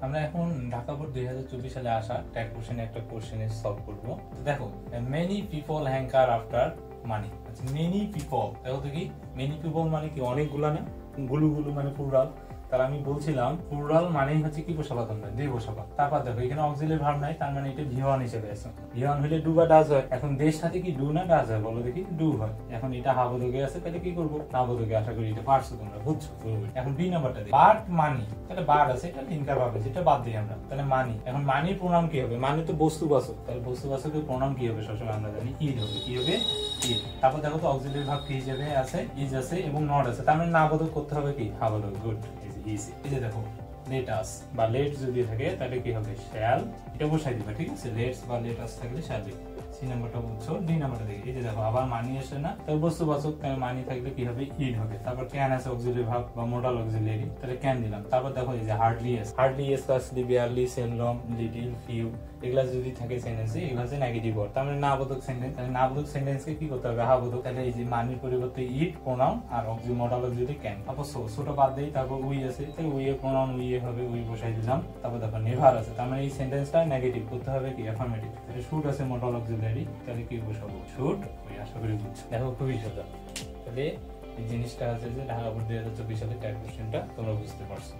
আমরা এখন ঢাকা বোর্ড 2024 সালে আসা ট্যাগ কোশ্চেনে একটা কোশ্চেনে সলভ করব। তো দেখো, many people hanker after money. আচ্ছা, মেনি পিপল দেখো তো কি, মেনি পিপল মানে কি অনেকগুলা না, গুলো মানে প্লুরাল। তাহলে আমি বলছিলাম প্লুরাল মানেই হচ্ছে কি বসাবা, তোমরা দুই বসাবা। তারপর দেখো এখানে অক্সিলারি ভার্ব নাই, তার মানে এটা ভি1 হিসেবে আছে। ভি1 হলে ডু বা ডাজ হয়। এখন দের সাথে কি ডু না ডাজ হয় বলো দেখি? ডু হয়। এখন এটা হাবোধকে আছে, তাহলে কি করবো? হাবোধকে। আশা করি এটা পারছো তোমরা, বুঝছো। এখন বি নাম্বারটা দিই, বাট মানি। তাহলে বার আছে, এটা লিঙ্কার ভাবে, যেটা বাদ দিই আমরা। তাহলে মানি। এখন মানির প্রণাম কি হবে? মানি তো বস্তুবাচক, তাহলে বস্তুবাচকের প্রণাম কি হবে? সবসময় আমরা জানি ইড হবে। কি হবে? ইড। তারপর দেখো তো অক্সিলারি ভার্ব কি হিসেবে আছে? ইজ আছে এবং নট আছে। তার মানে নাবোধক করতে হবে কি? হাবোধক। গুড। ইজি। এই যে দেখো, লেট আস বা লেট যদি থাকে তাহলে কি হবে? শ্যাল। এটা বসাই দিবা, ঠিক আছে? লেটস বা লেট আস থাকলে শ্যাল দিবা। সি নাম্বারটা বুঝছো। ডি নাম্বারটা দেখি, এই যে দেখো আবার মানি আসে না, তাহলে বস্তুবাচক, তাহলে মানি থাকলে কি হবে? ইড হবে। তারপর ক্যান আছে অক্সিলারি ভার্ব বা মোডাল অক্সিলারি, তাহলে ক্যান দিলাম। তারপর দেখো এই যে হার্ডলি আছে, hardly, scarcely, barely, seldom, little, few, এগুলা যদি থাকে সেন্টেন্সে, এগুলা হচ্ছে নেগেটিভ ওয়ার্ড। তার মানে নাবোধক সেন্টেন্স। তাহলে নাবোধক সেন্টেন্সকে কি করতে হবে? হাবোধক। তাহলে এই যে মানির পরিবর্তে ইট প্রোনাউন আর অক্সিলারি মোডাল অক্সিলারি ক্যান। তারপর ছোট বাদ দেই, তারপর উই আছে, তাই উই এর প্রোনাউন উই এ হবে, উই বসাই দিলাম। তারপর দেখো নেভার আছে, তার মানে এই সেন্টেন্সটা নেগেটিভ করতে হবে কি? অ্যাফার্মেটিভ। তাহলে শুড আছে মোডাল অক্সিলারি, তাহলে কি বসাবো? শুড। ওই আশা করি বুঝছো। দেখো খুবই সোজা। তাহলে এই জিনিসটা আছে যে ঢাকা বোর্ড 2024 সালে ট্যাগ কোশ্চেনটা তোমরা বুঝতে পারছো।